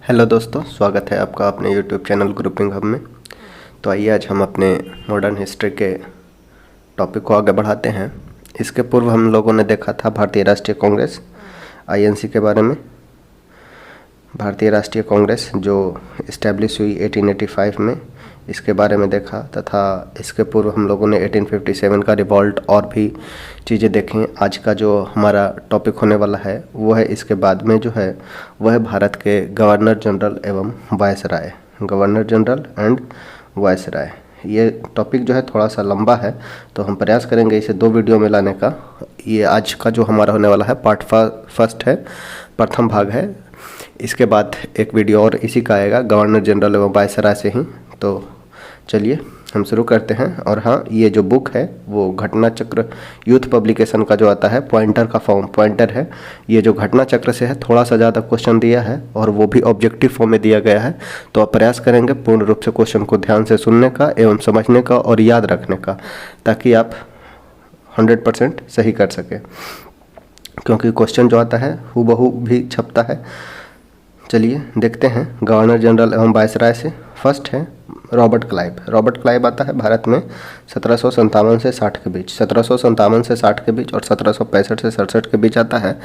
Hello दोस्तों, स्वागत है आपका अपने यूट्यूब चैनल ग्रुपिंग हब में। तो आइए आज हम अपने मॉडर्न हिस्ट्री के टॉपिक को आगे बढ़ाते हैं। इसके पूर्व हम लोगों ने देखा था भारतीय राष्ट्रीय कांग्रेस आईएनसी के बारे में। भारतीय राष्ट्रीय कांग्रेस जो इस्टेब्लिश हुई 1885 में, इसके बारे में देखा, तथा इसके पूर्व हम लोगों ने 1857 का रिवॉल्ट और भी चीज़ें देखें। आज का जो हमारा टॉपिक होने वाला है वो है, इसके बाद में जो है वह है भारत के गवर्नर जनरल एवं viceroy, governor general and viceroy. ये टॉपिक जो है थोड़ा सा लंबा है, तो हम प्रयास करेंगे इसे 2 वीडियो में लाने का। ये आज का जो हमारा होने वाला है पार्ट फर्स्ट है, प्रथम भाग है। इसके बाद एक वीडियो और इसी का आएगा, गवर्नर जनरल एवं वायसराय से ही। तो चलिए हम शुरू करते हैं। और हाँ, ये जो बुक है वो घटना चक्र यूथ पब्लिकेशन का जो आता है, पॉइंटर का फॉर्म पॉइंटर है। ये जो घटना चक्र से है थोड़ा सा ज़्यादा क्वेश्चन दिया है और वो भी ऑब्जेक्टिव फॉर्म में दिया गया है। तो आप प्रयास करेंगे पूर्ण रूप से क्वेश्चन को ध्यान से सुनने का एवं समझने का और याद रखने का, ताकि आप 100% सही कर सकें, क्योंकि क्वेश्चन जो आता है हूबहू भी छपता है। चलिए देखते हैं गवर्नर जनरल एवं वायसराय से। फर्स्ट है रॉबर्ट क्लाइव। रॉबर्ट क्लाइव आता है भारत में 1757 से 60 के बीच, 1757 से 60 के बीच और 1765 से 67 के बीच आता है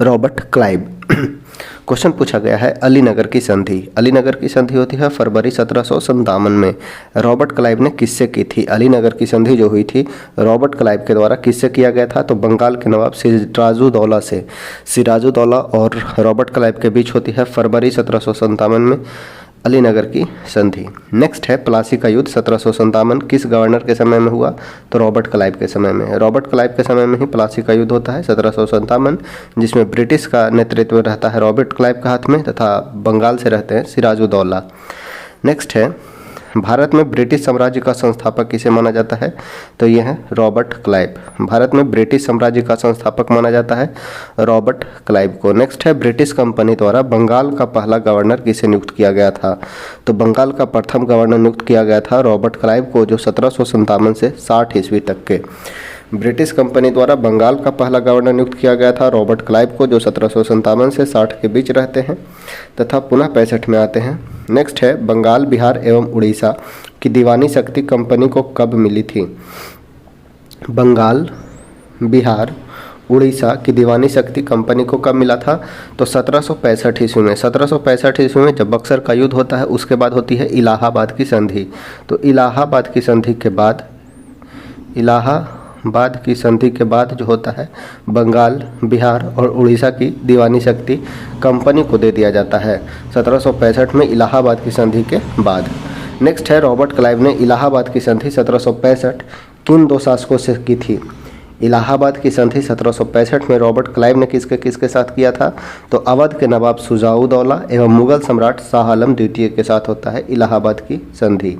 रॉबर्ट क्लाइव। क्वेश्चन पूछा गया है अलीनगर की संधि। अलीनगर की संधि होती है फरवरी 1757 में। रॉबर्ट क्लाइव ने किससे की थी? अलीनगर की संधि जो हुई थी रॉबर्ट क्लाइव के द्वारा किससे किया गया था? तो बंगाल के नवाब सिराजुद्दौला से। सिराजुद्दौला और रॉबर्ट क्लाइव के बीच होती है फरवरी 1757 में अलीनगर की संधि। नेक्स्ट है प्लासी का युद्ध 1757 किस गवर्नर के समय में हुआ? तो रॉबर्ट क्लाइव के समय में। रॉबर्ट क्लाइव के समय में ही प्लासी का युद्ध होता है 1757, जिसमें ब्रिटिश का नेतृत्व रहता है रॉबर्ट क्लाइव के हाथ में, तथा बंगाल से रहते हैं सिराजुद्दौला। नेक्स्ट है भारत में ब्रिटिश साम्राज्य का संस्थापक किसे माना जाता है? तो यह है रॉबर्ट क्लाइव। भारत में ब्रिटिश साम्राज्य का संस्थापक माना जाता है रॉबर्ट क्लाइव को। नेक्स्ट है ब्रिटिश कंपनी द्वारा बंगाल का पहला गवर्नर किसे नियुक्त किया गया था? तो बंगाल का प्रथम गवर्नर नियुक्त किया गया था रॉबर्ट क्लाइव को, जो 1757 से 60 ईस्वी तक के। ब्रिटिश कंपनी द्वारा बंगाल का पहला गवर्नर नियुक्त किया गया था रॉबर्ट क्लाइव को, जो 1757 से 60 के बीच रहते हैं तथा पुनः 65 में आते हैं। नेक्स्ट है बंगाल, बिहार एवं उड़ीसा की दीवानी शक्ति कंपनी को कब मिली थी? बंगाल, बिहार, उड़ीसा की दीवानी शक्ति कंपनी को कब मिला था? तो 1765 ईस्वी में। 1765 ईस्वी में जब बक्सर का युद्ध होता है, उसके बाद होती है इलाहाबाद की संधि। तो इलाहाबाद की संधि के बाद जो होता है बंगाल, बिहार और उड़ीसा की दीवानी शक्ति कंपनी को दे दिया जाता है 1765 में इलाहाबाद की संधि के बाद। नेक्स्ट है रॉबर्ट क्लाइव ने इलाहाबाद की संधि 1765 किन 2 शासकों से की थी? इलाहाबाद की संधि 1765 में रॉबर्ट क्लाइव ने किसके साथ किया था? तो अवध के नवाब शुजाउद्दौला एवं मुगल सम्राट शाह आलम द्वितीय के साथ होता है इलाहाबाद की संधि।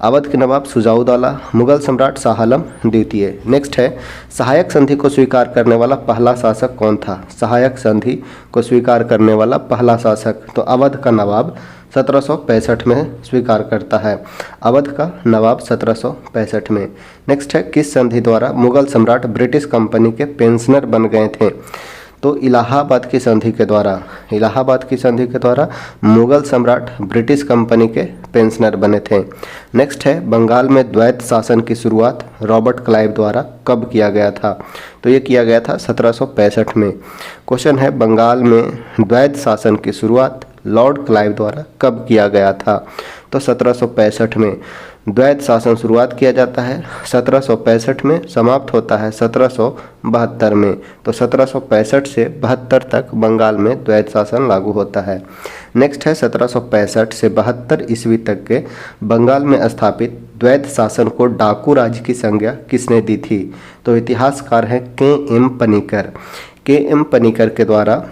अवध के नवाब शुजाउद्दौला, मुगल सम्राट शाह आलम द्वितीय। नेक्स्ट है सहायक संधि को स्वीकार करने वाला पहला शासक कौन था? सहायक संधि को स्वीकार करने वाला पहला शासक, तो अवध का नवाब 1765 में स्वीकार करता है। अवध का नवाब 1765 में। नेक्स्ट है किस संधि द्वारा मुगल सम्राट ब्रिटिश कंपनी के पेंशनर बन गए थे? तो इलाहाबाद की संधि के द्वारा। इलाहाबाद की संधि के द्वारा मुगल सम्राट ब्रिटिश कंपनी के पेंशनर बने थे। नेक्स्ट है बंगाल में द्वैत शासन की शुरुआत रॉबर्ट क्लाइव द्वारा कब किया गया था? तो ये किया गया था 1765 में। क्वेश्चन है बंगाल में द्वैत शासन की शुरुआत लॉर्ड क्लाइव द्वारा कब किया गया था? तो 1765 में द्वैत शासन शुरुआत किया जाता है 1765 में, समाप्त होता है 1772 में। तो 1765 से 72 तक बंगाल में द्वैत शासन लागू होता है। नेक्स्ट है 1765 से 72 ईस्वी तक के बंगाल में स्थापित द्वैत शासन को डाकू राज्य की संज्ञा किसने दी थी? तो इतिहासकार हैं के.एम. पनिकर। के.एम. पनिकर के द्वारा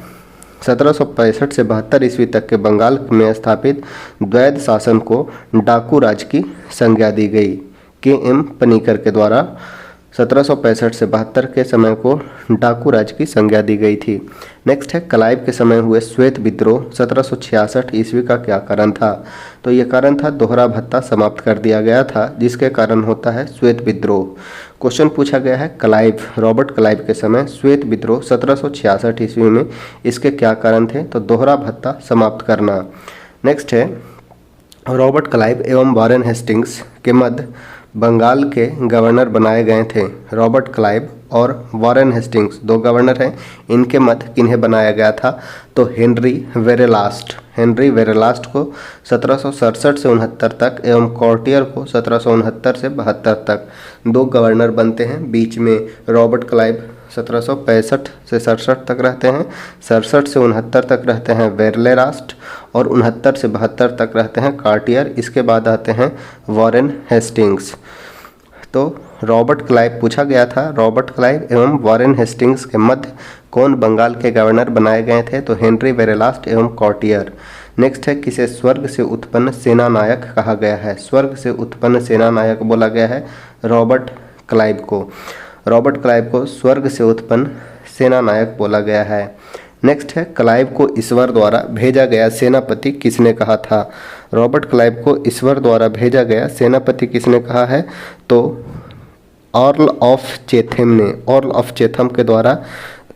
1765 से 72 ईस्वी तक के बंगाल में स्थापित द्वैत शासन को डाकू राज की संज्ञा दी गई। के.एम. पनिकर के द्वारा 1765 से 72 के समय को डाकू राज की संज्ञा दी गई थी। नेक्स्ट है क्लाइव के समय हुए श्वेत विद्रोह 1766 ईस्वी का क्या कारण था? तो ये कारण था दोहरा भत्ता समाप्त कर दिया गया था, जिसके कारण होता है श्वेत विद्रोह। क्वेश्चन पूछा गया है क्लाइव, रॉबर्ट क्लाइव के समय श्वेत विद्रोह 1766 ईस्वी में, इसके क्या कारण थे? तो दोहरा भत्ता समाप्त करना। नेक्स्ट है रॉबर्ट क्लाइव एवं वॉरेन हेस्टिंग्स के मध्य बंगाल के गवर्नर बनाए गए थे। रॉबर्ट क्लाइव और वॉरेन हेस्टिंग्स दो गवर्नर हैं, इनके मध्य किन्हें बनाया गया था? तो हेनरी वेरेलास्ट को 1767 से 69 तक एवं कॉर्टियर को 1769 से 72 तक दो गवर्नर बनते हैं। बीच में रॉबर्ट क्लाइव 1765 से 67 तक रहते हैं, 67 से 69 तक रहते हैं वेरेलास्ट और 69 से 72 तक रहते हैं कार्टियर। इसके बाद आते हैं वॉरेन हेस्टिंग्स। तो रॉबर्ट क्लाइव पूछा गया था, रॉबर्ट क्लाइव एवं वॉरेन हेस्टिंग्स के मध्य कौन बंगाल के गवर्नर बनाए गए थे? तो हेनरी वेरेलास्ट एवं कॉर्टियर। नेक्स्ट है किसे स्वर्ग से उत्पन्न सेना नायक कहा गया है? स्वर्ग से उत्पन्न सेना नायक बोला गया है रॉबर्ट क्लाइव को। रॉबर्ट क्लाइव को स्वर्ग से उत्पन्न सेना नायक बोला गया है। नेक्स्ट है क्लाइव को ईश्वर द्वारा भेजा गया सेनापति किसने कहा था? रॉबर्ट क्लाइव को ईश्वर द्वारा भेजा गया सेनापति किसने कहा है? तो अर्ल ऑफ चेथम ने, अर्ल ऑफ चेथम के द्वारा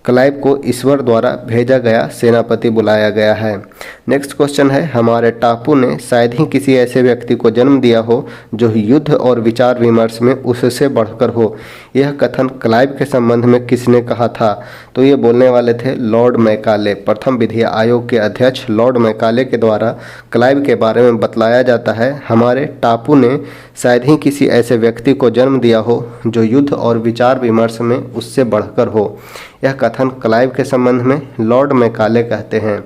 क्लाइव को ईश्वर द्वारा भेजा गया सेनापति बुलाया गया है। नेक्स्ट क्वेश्चन है हमारे टापू ने शायद ही किसी ऐसे व्यक्ति को जन्म दिया हो जो युद्ध और विचार विमर्श में उससे बढ़कर हो। यह कथन क्लाइव के संबंध में किसने कहा था? तो ये बोलने वाले थे लॉर्ड मैकाले। प्रथम विधि आयोग के अध्यक्ष लॉर्ड मैकाले के द्वारा क्लाइव के बारे में बतलाया जाता है हमारे टापू ने शायद ही किसी ऐसे व्यक्ति को जन्म दिया हो जो युद्ध और विचार विमर्श में उससे बढ़कर हो। यह कथन क्लाइव के संबंध में लॉर्ड मैकाले कहते हैं।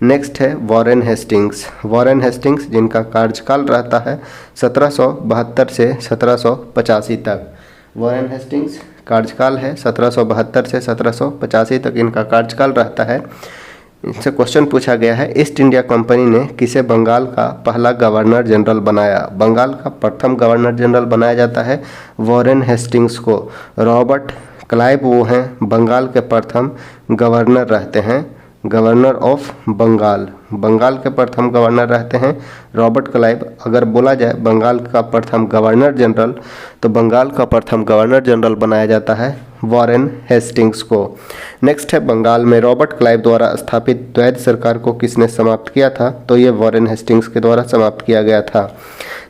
नेक्स्ट है वॉरेन हेस्टिंग्स। वॉरेन हेस्टिंग्स जिनका कार्यकाल रहता है 1772 से 1785 तक। वॉरेन हेस्टिंग्स कार्यकाल है 1772 से 1785 तक इनका कार्यकाल रहता है। इनसे क्वेश्चन पूछा गया है ईस्ट इंडिया कंपनी ने किसे बंगाल का पहला गवर्नर जनरल बनाया? बंगाल का प्रथम गवर्नर जनरल बनाया जाता है वॉरेन हेस्टिंग्स को। रॉबर्ट क्लाइव वो हैं बंगाल के प्रथम गवर्नर रहते हैं, गवर्नर ऑफ बंगाल। बंगाल के प्रथम गवर्नर रहते हैं रॉबर्ट क्लाइव। अगर बोला जाए बंगाल का प्रथम गवर्नर जनरल, तो बंगाल का प्रथम गवर्नर जनरल बनाया जाता है वॉरेन हेस्टिंग्स को। नेक्स्ट है बंगाल में रॉबर्ट क्लाइव द्वारा स्थापित द्वैध सरकार को किसने समाप्त किया था? तो ये वॉरेन हेस्टिंग्स के द्वारा समाप्त किया गया था।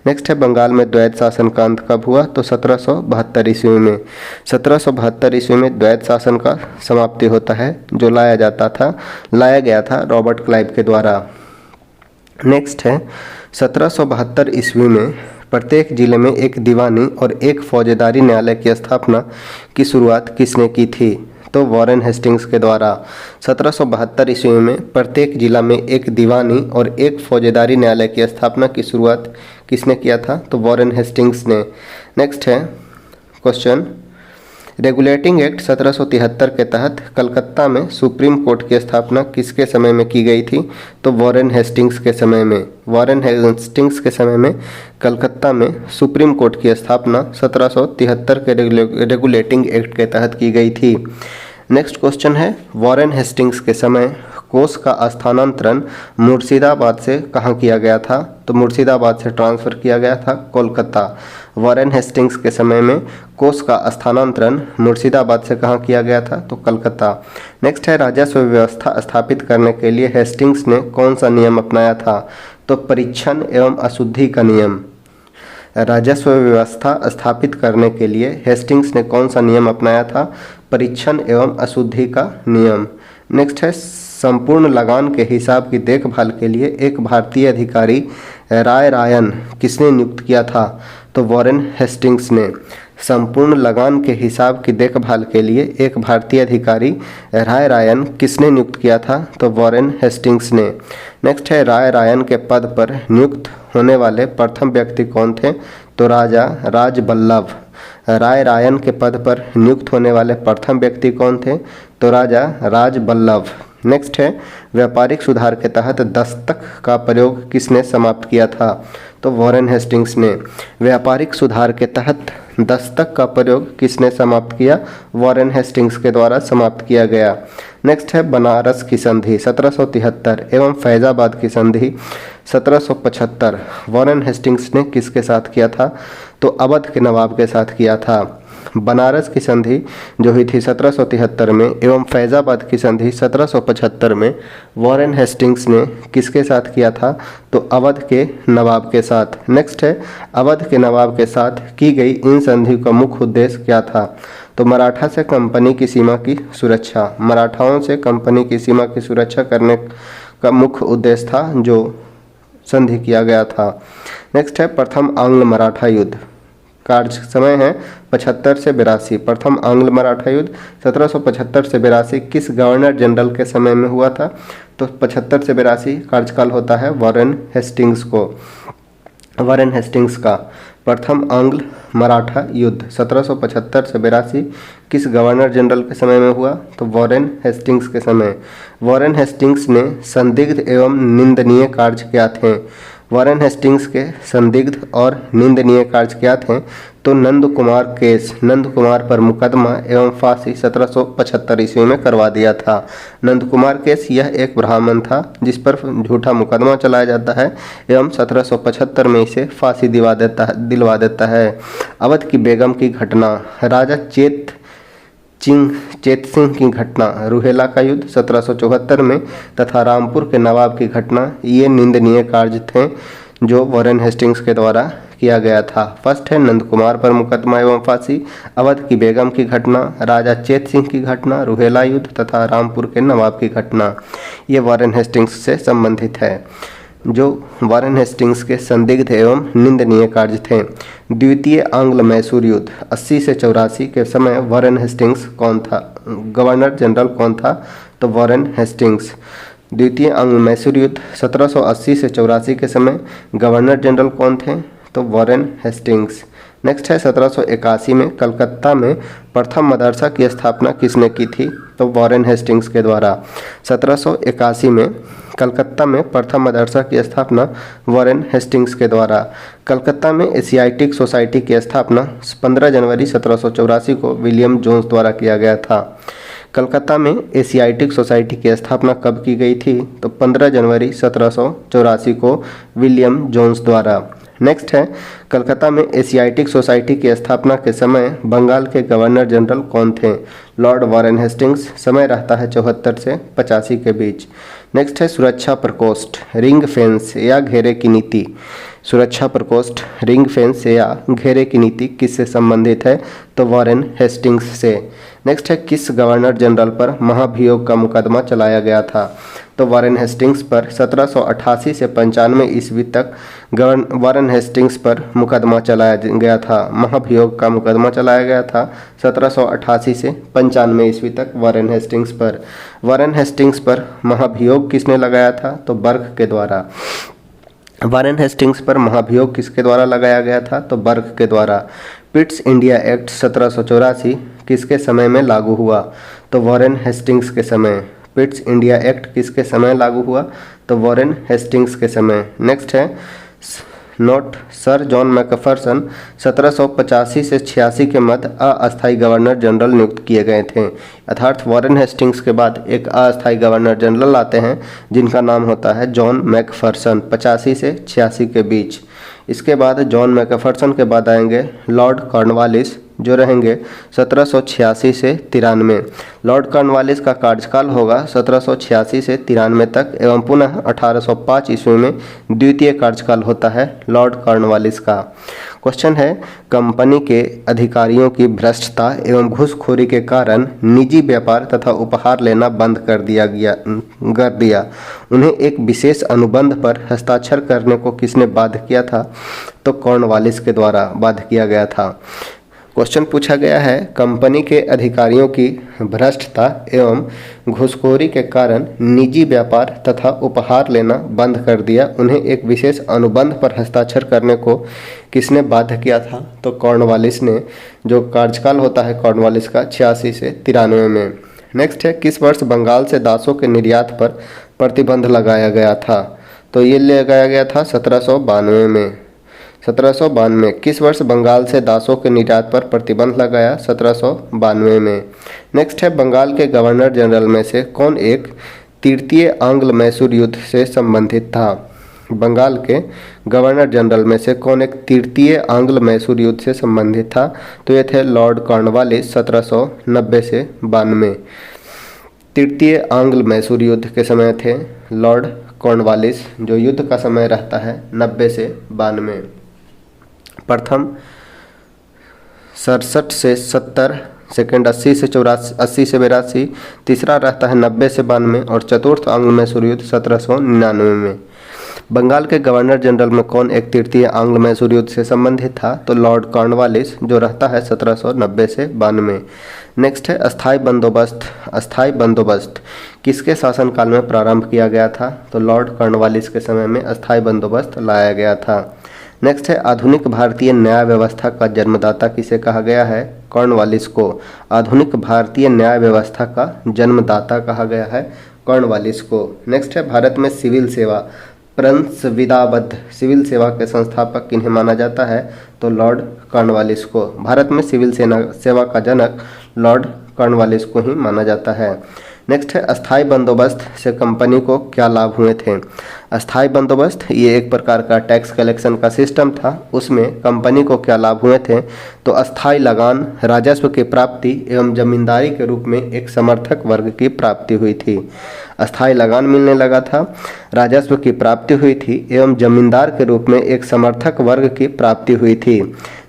नेक्स्ट है बंगाल में द्वैध शासन का अंत कब हुआ? तो 1772 ईस्वी में। 1772 ईस्वी में द्वैध शासन का समाप्ति होता है जो लाया गया था रॉबर्ट क्लाइव के द्वारा। नेक्स्ट है 1772 ईस्वी में प्रत्येक जिले में एक दीवानी और एक फौजेदारी न्यायालय की स्थापना की शुरुआत किसने की थी? तो वॉरेन हेस्टिंग्स के द्वारा। 1772 ईस्वी में प्रत्येक जिला में एक दीवानी और एक फौजेदारी न्यायालय की स्थापना की शुरुआत किसने किया था? तो वॉरेन हेस्टिंग्स ने। नेक्स्ट है क्वेश्चन रेगुलेटिंग एक्ट 1773 के तहत कलकत्ता में सुप्रीम कोर्ट की स्थापना किसके समय में की गई थी? तो वॉरेन हेस्टिंग्स के समय में। वॉरेन हेस्टिंग्स के समय में कलकत्ता में सुप्रीम कोर्ट की स्थापना 1773 के रेगुलेटिंग एक्ट के तहत की गई थी। नेक्स्ट क्वेश्चन है वॉरेन हेस्टिंग्स के समय कोष का स्थानांतरण मुर्शिदाबाद से कहाँ किया गया था? तो मुर्शिदाबाद से ट्रांसफ़र किया गया था कोलकाता। वॉरेन हेस्टिंग्स के समय में कोष का स्थानांतरण मुर्शिदाबाद से कहाँ किया गया था? तो कलकत्ता। नेक्स्ट है राजस्व व्यवस्था स्थापित करने के लिए हेस्टिंग्स ने कौन सा नियम अपनाया था? तो परीक्षण एवं अशुद्धि का नियम। राजस्व व्यवस्था स्थापित करने के लिए हेस्टिंग्स ने कौन सा नियम अपनाया था? परीक्षण एवं अशुद्धि का नियम। नेक्स्ट है संपूर्ण लगान के हिसाब की देखभाल के लिए एक भारतीय अधिकारी राय रायन किसने नियुक्त किया था? तो वॉरेन हेस्टिंग्स ने। संपूर्ण लगान के हिसाब की देखभाल के लिए एक भारतीय अधिकारी राय रायन किसने नियुक्त किया था? तो वॉरेन हेस्टिंग्स ने। नेक्स्ट है राय रायन के पद पर नियुक्त होने वाले प्रथम व्यक्ति कौन थे? तो राजा राजबल्लभ। राय रायन के पद पर नियुक्त होने वाले प्रथम व्यक्ति कौन थे? तो राजा राजबल्लभ। नेक्स्ट है व्यापारिक सुधार के तहत दस्तक का प्रयोग किसने समाप्त किया था? तो वॉरेन हेस्टिंग्स ने। व्यापारिक सुधार के तहत दस्तक का प्रयोग किसने समाप्त किया? वॉरेन हेस्टिंग्स के द्वारा समाप्त किया गया। नेक्स्ट है बनारस की संधि 1773 एवं फैजाबाद की संधि 1775 वॉरेन हेस्टिंग्स ने किसके साथ किया था? तो अवध के नवाब के साथ किया था। बनारस की संधि जो हुई थी 1773 में एवं फैजाबाद की संधि 1775 में वॉरेन हेस्टिंग्स ने किसके साथ किया था? तो अवध के नवाब के साथ। नेक्स्ट है अवध के नवाब के साथ की गई इन संधि का मुख्य उद्देश्य क्या था? तो मराठा से कंपनी की सीमा की सुरक्षा। मराठाओं से कंपनी की सीमा की सुरक्षा करने का मुख्य उद्देश्य था जो संधि किया गया था। नेक्स्ट है प्रथम आंग्ल मराठा युद्ध। कार्य समय है 75 से 82। प्रथम आंग्ल मराठा युद्ध 1775 से 82 किस गवर्नर जनरल के समय में हुआ था? तो 75 से 82 कार्यकाल होता है वॉरेन हेस्टिंग्स को। वॉरेन हेस्टिंग्स का प्रथम आंग्ल मराठा युद्ध 1775 से 82 किस गवर्नर जनरल के समय में हुआ? तो वॉरेन हेस्टिंग्स के समय। वॉरेन हेस्टिंग्स ने संदिग्ध एवं निंदनीय कार्य क्या थे? वॉरेन हेस्टिंग्स के संदिग्ध और निंदनीय कार्य क्या थे? तो नंद कुमार केस, नंद कुमार पर मुकदमा एवं फांसी 1775 ईस्वी में करवा दिया था। नंद कुमार केस यह एक ब्राह्मण था जिस पर झूठा मुकदमा चलाया जाता है एवं 1775 में इसे फांसी दिलवा देता है। अवध की बेगम की घटना, राजा चेत सिंह की घटना, रुहेला का युद्ध 1774 में तथा रामपुर के नवाब की घटना, ये निंदनीय कार्य थे जो वॉरेन हेस्टिंग्स के द्वारा किया गया था। फर्स्ट है नंद कुमार पर मुकदमा एवं फांसी, अवध की बेगम की घटना, राजा चेत सिंह की घटना, रुहेला युद्ध तथा रामपुर के नवाब की घटना, ये वॉरेन हेस्टिंग्स से संबंधित है। जो वॉरेन हेस्टिंग्स के संदिग्ध एवं निंदनीय कार्य थे। द्वितीय आंग्ल मैसूर युद्ध 80 से 84 के समय वॉरेन हेस्टिंग्स कौन था? गवर्नर जनरल कौन था? तो वॉरेन हेस्टिंग्स। द्वितीय आंग्ल मैसूर युद्ध 1780 से 84 के समय गवर्नर जनरल कौन थे? तो वॉरेन हेस्टिंग्स। नेक्स्ट है 1781 में कलकत्ता में प्रथम मदरसा की स्थापना किसने की थी? तो वॉरेन हेस्टिंग्स के द्वारा। 1781 में कलकत्ता में प्रथम मदरसा की स्थापना वॉरेन हेस्टिंग्स के द्वारा। कलकत्ता में एशियाटिक सोसाइटी की स्थापना 15 जनवरी 1784 को विलियम जोन्स द्वारा किया गया था। कलकत्ता में एशियाटिक सोसाइटी की स्थापना कब की गई थी? तो 15 जनवरी 1784 को विलियम जोन्स द्वारा। नेक्स्ट है कलकत्ता में एशियाटिक सोसाइटी की स्थापना के समय बंगाल के गवर्नर जनरल कौन थे? Lord Warren Hastings. समय रहता है 74 से 85 के बीच। नेक्स्ट है सुरक्षा प्रकोष्ठ, रिंग फेंस या घेरे की नीति। सुरक्षा प्रकोष्ठ, रिंग फेंस या घेरे की नीति किससे संबंधित है? तो वॉरेन हेस्टिंग्स से। नेक्स्ट है किस गवर्नर जनरल पर महाभियोग का मुकदमा चलाया गया था? तो वॉरेन हेस्टिंग्स पर 1788 से 95 ईस्वी तक वॉरेन हेस्टिंग्स पर मुकदमा चलाया गया था। महाभियोग का मुकदमा चलाया गया था 1788 से 95 ईस्वी तक वॉरेन हेस्टिंग्स पर। वॉरेन हेस्टिंग्स पर महाभियोग किसने लगाया था? तो बर्ग के द्वारा। वॉरेन हेस्टिंग्स पर महाभियोग किसके द्वारा लगाया गया था? तो बर्ग के द्वारा। पिट्स इंडिया एक्ट 1784 किसके समय में लागू हुआ? तो वॉरेन हेस्टिंग्स के समय। पिट्स इंडिया एक्ट किसके समय लागू हुआ? तो वॉरेन हेस्टिंग्स के समय। नेक्स्ट है नोट, सर जॉन मैकफरसन 1785 से 86 के मध्य अस्थायी गवर्नर जनरल नियुक्त किए गए थे। अर्थात वॉरेन हेस्टिंग्स के बाद एक अस्थायी गवर्नर जनरल आते हैं जिनका नाम होता है जॉन मैकफरसन 85 से 86 के बीच। इसके बाद जॉन मैकफरसन के बाद आएंगे लॉर्ड कॉर्नवालिस जो रहेंगे 1786 से 93। लॉर्ड कॉर्नवालिस का कार्यकाल होगा 1786 से 93 तक एवं पुनः 1805 ईस्वी में द्वितीय कार्यकाल होता है लॉर्ड कॉर्नवालिस का। क्वेश्चन है कंपनी के अधिकारियों की भ्रष्टता एवं घूसखोरी के कारण निजी व्यापार तथा उपहार लेना बंद कर दिया। उन्हें एक विशेष अनुबंध पर हस्ताक्षर करने को किसने बाध्य किया था? तो कॉर्नवालिस के द्वारा बाध्य किया गया था। क्वेश्चन पूछा गया है कंपनी के अधिकारियों की भ्रष्टता एवं घूसखोरी के कारण निजी व्यापार तथा उपहार लेना बंद कर दिया, उन्हें एक विशेष अनुबंध पर हस्ताक्षर करने को किसने बाध्य किया था? तो कॉर्नवालिस ने, जो कार्यकाल होता है कॉर्नवालिस का 86 से 93 में। नेक्स्ट है किस वर्ष बंगाल से दासों के निर्यात पर प्रतिबंध लगाया गया था? तो ये लगाया गया था 1792 में। 1792। किस वर्ष बंगाल से दासों के निर्यात पर प्रतिबंध लगाया? 1792 में। नेक्स्ट है, बंगाल के गवर्नर जनरल में से कौन एक तृतीय आंग्ल मैसूर युद्ध से संबंधित था? बंगाल के गवर्नर जनरल में से कौन एक तृतीय आंग्ल मैसूर युद्ध से संबंधित था? तो ये थे लॉर्ड कॉर्नवालिस 1790 से 92। तृतीय आंग्ल मैसूर युद्ध के समय थे लॉर्ड कॉर्नवालिस, जो युद्ध का समय रहता है 90 से 92। प्रथम 67 से 70, सेकंड 80 से 84, 80 से 82, तीसरा रहता है 90 से 92 और चतुर्थ आंग्ल मैसूर युद्ध 1799 में। बंगाल के गवर्नर जनरल में कौन एक तृतीय आंग्ल मैसूर युद्ध से संबंधित था? तो लॉर्ड कॉर्नवालिस, जो रहता है 1790 से 92। नेक्स्ट है, अस्थाई बंदोबस्त। अस्थाई बंदोबस्त किसके शासनकाल में प्रारंभ किया गया था? तो लॉर्ड कॉर्नवालिस के समय में अस्थाई बंदोबस्त लाया गया था। नेक्स्ट है, आधुनिक भारतीय न्याय व्यवस्था का जन्मदाता किसे कहा गया है? कॉर्नवालिस को। आधुनिक भारतीय न्याय व्यवस्था का जन्मदाता कहा गया है कॉर्नवालिस को। नेक्स्ट है, भारत में सिविल सेवा पंचविधाबद्ध सिविल सेवा के संस्थापक किन्हें माना जाता है? तो लॉर्ड कॉर्नवालिस को। भारत में सिविल सेवा का जनक लॉर्ड कॉर्नवालिस को ही माना जाता है। नेक्स्ट है, अस्थाई बंदोबस्त से कंपनी को क्या लाभ हुए थे? अस्थाई बंदोबस्त ये एक प्रकार का टैक्स कलेक्शन का सिस्टम था, उसमें कंपनी को क्या लाभ हुए थे? तो अस्थाई लगान, राजस्व की प्राप्ति एवं जमींदारी के रूप में एक समर्थक वर्ग की प्राप्ति हुई थी। अस्थाई लगान मिलने लगा था, राजस्व की प्राप्ति हुई थी एवं जमींदार के रूप में एक समर्थक वर्ग की प्राप्ति हुई थी।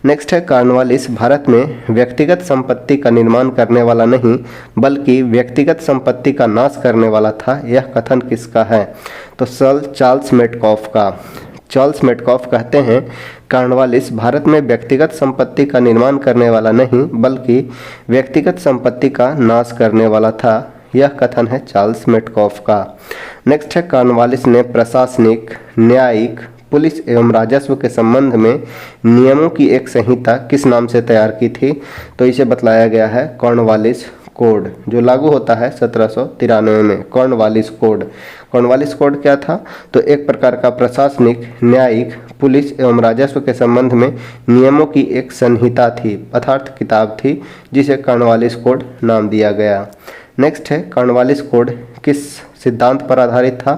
नेक्स्ट है, कॉर्नवालिस भारत में व्यक्तिगत संपत्ति का निर्माण करने वाला नहीं बल्कि व्यक्तिगत संपत्ति का नाश करने वाला था। यह कथन किसका है? तो चार्ल्स मेटकॉफ का। चार्ल्स मेटकॉफ कहते हैं, कॉर्नवालिस भारत में व्यक्तिगत संपत्ति का निर्माण करने वाला नहीं बल्कि व्यक्तिगत संपत्ति का नाश करने वाला था। यह कथन है चार्ल्स मेटकॉफ का। नेक्स्ट है, कॉर्नवालिस ने प्रशासनिक, न्यायिक, पुलिस एवं राजस्व के संबंध में नियमों की एक संहिता किस नाम से तैयार की थी? तो इसे बतलाया गया है कॉर्नवालिस कोड, जो लागू होता है 1793 में। Cornwallis code. कॉर्नवालिस कोड क्या था? तो एक प्रकार का प्रशासनिक, न्यायिक, पुलिस एवं राजस्व के संबंध में नियमों की एक संहिता थी, अर्थात किताब थी, जिसे कॉर्नवालिस कोड नाम दिया गया। नेक्स्ट है, कॉर्नवालिस कोड किस सिद्धांत पर आधारित था?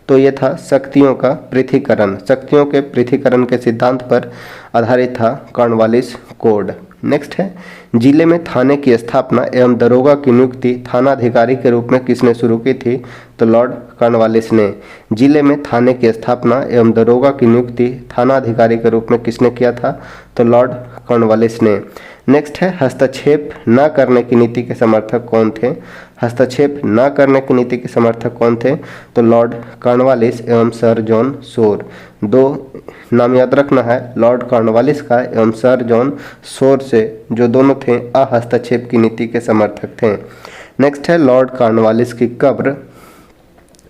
तो ये था शक्तियों का पृथक्करण। शक्तियों के पृथक्करण के सिद्धांत पर आधारित था कॉर्नवालिस कोड। नेक्स्ट है, जिले में थाने की स्थापना एवं दरोगा की नियुक्ति थानाधिकारी के रूप में किसने शुरू की थी? तो लॉर्ड कॉर्नवालिस ने। जिले में थाने की स्थापना एवं दरोगा की नियुक्ति थानाधिकारी के रूप में किसने किया था? तो लॉर्ड कॉर्नवालिस ने। नेक्स्ट है, हस्तक्षेप न करने की नीति के समर्थक कौन थे? हस्तक्षेप न करने की नीति के समर्थक कौन थे? तो लॉर्ड कॉर्नवालिस एवं सर जॉन शोर। दो नाम याद रखना है, लॉर्ड कॉर्नवालिस का एवं सर जॉन शोर से, जो दोनों थे हस्तक्षेप की नीति के समर्थक थे। नेक्स्ट है, लॉर्ड कॉर्नवालिस की कब्र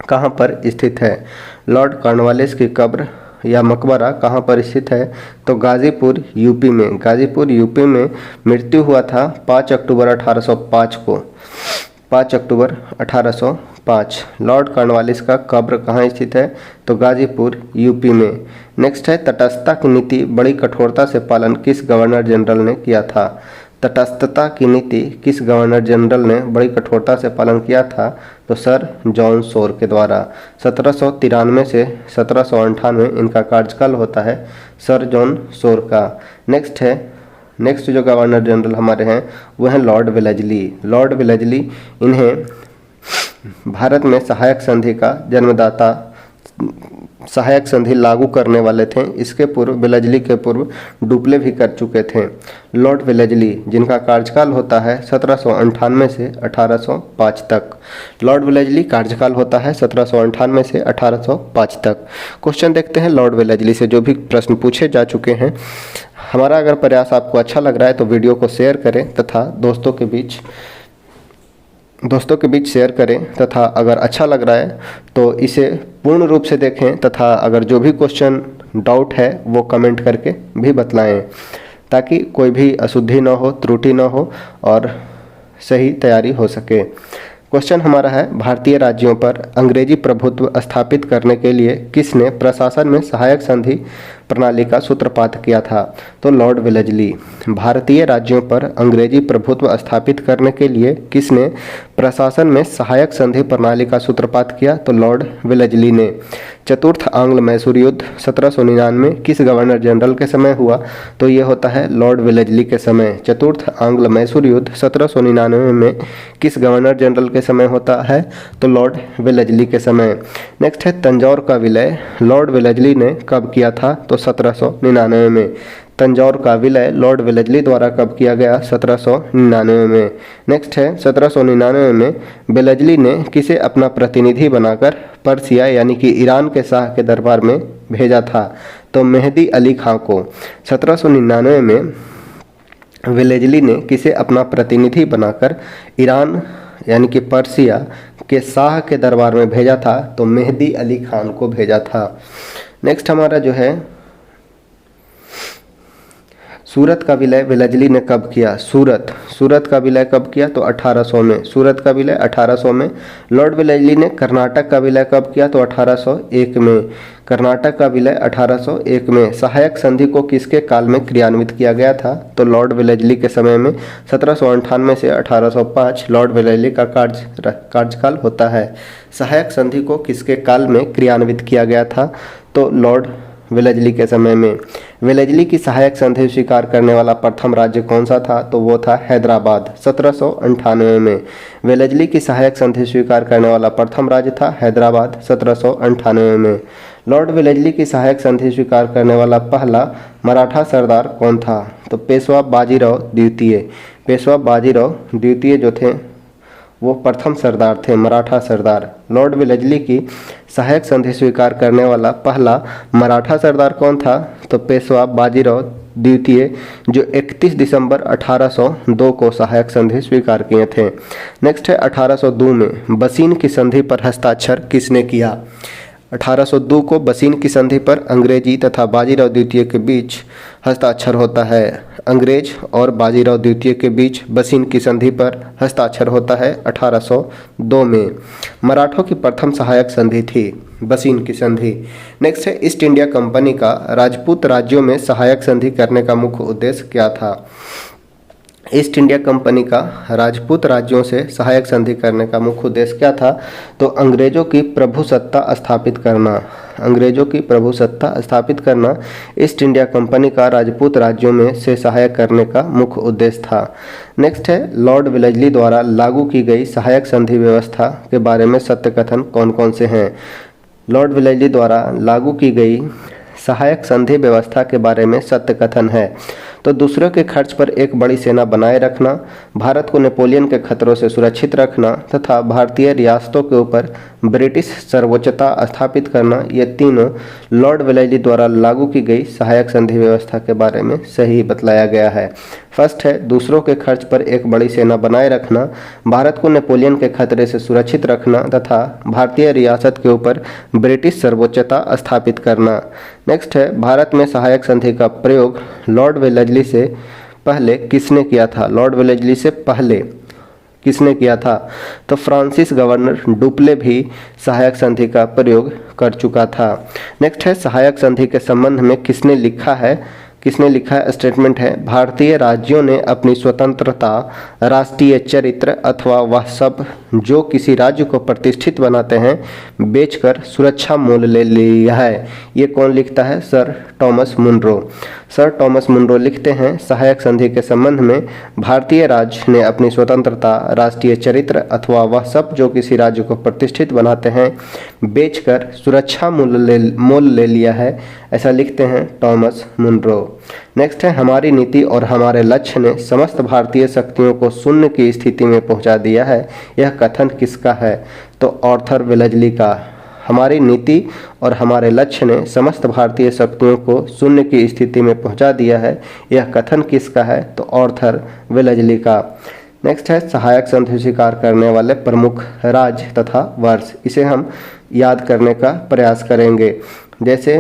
कहाँ पर स्थित है? लॉर्ड कॉर्नवालिस की कब्र या मकबरा कहाँ पर स्थित है? तो गाजीपुर यूपी में। गाजीपुर यूपी में मृत्यु हुआ था 5 अक्टूबर 1805 को। 5 अक्टूबर 1805। लॉर्ड कॉर्नवालिस का कब्र कहाँ स्थित है? तो गाजीपुर यूपी में। नेक्स्ट है, तटस्थता की नीति बड़ी कठोरता से पालन किस गवर्नर जनरल ने किया था? तटस्थता की नीति किस गवर्नर जनरल ने बड़ी कठोरता से पालन किया था? तो सर जॉन शोर के द्वारा। 1793 से 1798 इनका कार्यकाल होता है सर जॉन शोर का। नेक्स्ट है, नेक्स्ट जो गवर्नर जनरल हमारे हैं वो हैं लॉर्ड वेलेस्ली। लॉर्ड वेलेस्ली, इन्हें भारत में सहायक संधि का जन्मदाता, सहायक संधि लागू करने वाले थे। इसके पूर्व वेलेस्ली के पूर्व डुप्ले भी कर चुके थे। लॉर्ड वेलेस्ली, जिनका कार्यकाल होता है 1798 से 1805 तक। लॉर्ड वेलेस्ली कार्यकाल होता है 1798 से 1805 तक। क्वेश्चन देखते हैं लॉर्ड वेलेस्ली से जो भी प्रश्न पूछे जा चुके हैं। हमारा अगर प्रयास आपको अच्छा लग रहा है तो वीडियो को शेयर करें तथा दोस्तों के बीच शेयर करें, तथा अगर अच्छा लग रहा है तो इसे पूर्ण रूप से देखें, तथा अगर जो भी क्वेश्चन डाउट है वो कमेंट करके भी बतलाएं, ताकि कोई भी अशुद्धि न हो, त्रुटि न हो और सही तैयारी हो सके। क्वेश्चन हमारा है, भारतीय राज्यों पर अंग्रेजी प्रभुत्व स्थापित करने के लिए किसने प्रशासन में सहायक संधि प्रणाली का सूत्रपात किया था? तो लॉर्ड वेलेस्ली। भारतीय राज्यों पर अंग्रेजी प्रभुत्व स्थापित करने के लिए किसने प्रशासन में सहायक संधि प्रणाली का सूत्रपात किया? तो लॉर्ड वेलेस्ली ने। चतुर्थ आंग्ल मैसूर युद्ध 1799 किस गवर्नर जनरल के समय हुआ? तो ये होता है लॉर्ड वेलेस्ली के समय। चतुर्थ आंग्ल मैसूर युद्ध 1799 में किस गवर्नर जनरल के समय होता है? तो लॉर्ड वेलेस्ली के समय। नेक्स्ट है तंजौर का विलय लॉर्ड वेलेस्ली ने कब किया था? तो 1799 में। तंजौर का विलय लॉर्ड वेलेस्ली द्वारा कब किया गया? 1799 में। नेक्स्ट है 1799 में वेलेस्ली ने किसे अपना प्रतिनिधि बनाकर पर्सिया यानी कि ईरान के शाह के दरबार में भेजा था? तो मेहदी अली खां को। 1799 में वेलेस्ली ने किसे अपना प्रतिनिधि बनाकर ईरान यानी कि पर्सिया के शाह के दरबार में भेजा था? तो मेहदी अली खान को भेजा था। नेक्स्ट हमारा जो है सूरत का विलय वेलेस्ली ने कब किया? सूरत का विलय कब किया? तो 1800 में। सूरत का विलय 1800 में। लॉर्ड वेलेस्ली ने कर्नाटक का विलय कब किया? तो 1801 में। कर्नाटक का विलय 1801 में। सहायक संधि को किसके काल में क्रियान्वित किया गया था? तो लॉर्ड वेलेस्ली के समय में। 1798 से 1805 लॉर्ड वेलेस्ली का कार्यकाल होता है। सहायक संधि को किसके काल में क्रियान्वित किया गया था? तो लॉर्ड वेलेस्ली के समय में। वेलेस्ली की सहायक संधि स्वीकार करने वाला प्रथम राज्य कौन सा था? तो वो था हैदराबाद। 1798 में वेलेस्ली की सहायक संधि स्वीकार करने वाला प्रथम राज्य था हैदराबाद। 1798 में लॉर्ड वेलेस्ली की सहायक संधि स्वीकार करने वाला पहला मराठा सरदार कौन था? तो पेशवा बाजीराव द्वितीय। पेशवा बाजीराव द्वितीय जो थे वो प्रथम सरदार थे, मराठा सरदार। लॉर्ड वेलेस्ली की सहायक संधि स्वीकार करने वाला पहला मराठा सरदार कौन था? तो पेशवा बाजीराव द्वितीय, जो 31 दिसंबर 1802 को सहायक संधि स्वीकार किए थे। नेक्स्ट है 1802 में बसीन की संधि पर हस्ताक्षर किसने किया? 1802 को बसीन की संधि पर अंग्रेजी तथा बाजीराव द्वितीय के बीच हस्ताक्षर होता है। अंग्रेज और बाजीराव द्वितीय के बीच बसीन की संधि पर हस्ताक्षर होता है 1802 में। मराठों की प्रथम सहायक संधि थी बसीन की संधि। नेक्स्ट है ईस्ट इंडिया कंपनी का राजपूत राज्यों में सहायक संधि करने का मुख्य उद्देश्य क्या था? ईस्ट इंडिया कंपनी का राजपूत राज्यों से सहायक संधि करने का मुख्य उद्देश्य क्या था? तो अंग्रेजों की प्रभुसत्ता स्थापित करना। अंग्रेजों की प्रभुसत्ता स्थापित करना ईस्ट इंडिया कंपनी का राजपूत राज्यों में से सहायक करने का मुख्य उद्देश्य था। नेक्स्ट है लॉर्ड वेलेस्ली द्वारा लागू की गई सहायक संधि व्यवस्था के बारे में सत्य कथन कौन कौन से हैं? लॉर्ड वेलेस्ली द्वारा लागू की गई सहायक संधि व्यवस्था के बारे में सत्य कथन है तो दूसरों के खर्च पर एक बड़ी सेना बनाए रखना, भारत को नेपोलियन के खतरों से सुरक्षित रखना तथा भारतीय रियासतों के ऊपर ब्रिटिश सर्वोच्चता स्थापित करना, ये तीनों लॉर्ड वेलेस्ली द्वारा लागू की गई सहायक संधि व्यवस्था के बारे में सही बतलाया गया है। फर्स्ट है दूसरों के खर्च पर एक बड़ी सेना बनाए रखना, भारत को नेपोलियन के खतरे से सुरक्षित रखना तथा भारतीय रियासत के ऊपर ब्रिटिश सर्वोच्चता स्थापित करना। नेक्स्ट है भारत में सहायक संधि का प्रयोग लॉर्ड वेलेस्ली से पहले किसने किया था? लॉर्ड वेलेस्ली से पहले किसने किया था? तो फ्रांसीसी गवर्नर डुप्ले भी सहायक संधि का प्रयोग कर चुका था। नेक्स्ट है सहायक संधि के संबंध में किसने लिखा है? स्टेटमेंट है भारतीय राज्यों ने अपनी स्वतंत्रता, राष्ट्रीय चरित्र अथवा वह सब जो किसी राज्य को प्रतिष्ठित बनाते हैं बेचकर सुरक्षा मूल्य ले लिया है। ये कौन लिखता है? Sir Thomas Munro. Sir Thomas Munro लिखते हैं सहायक संधि के संबंध में भारतीय राज्य ने अपनी स्वतंत्रता, राष्ट्रीय चरित्र अथवा वह सब जो किसी राज्य को प्रतिष्ठित बनाते हैं बेचकर सुरक्षा मूल्य ले लिया है, ऐसा लिखते हैं टॉमस मुनरो। नेक्स्ट है हमारी नीति और हमारे लक्ष्य ने समस्त भारतीय शक्तियों को शून्य की स्थिति में पहुंचा दिया है, यह कथन किसका है? तो आर्थर वेलेस्ली का। हमारी नीति और हमारे लक्ष्य ने समस्त भारतीय शक्तियों को शून्य की स्थिति में पहुंचा दिया है, यह कथन किसका है? तो आर्थर वेलेस्ली का। नेक्स्ट है सहायक संधि स्वीकार करने वाले प्रमुख राज्य तथा वर्ष, इसे हम याद करने का प्रयास करेंगे। जैसे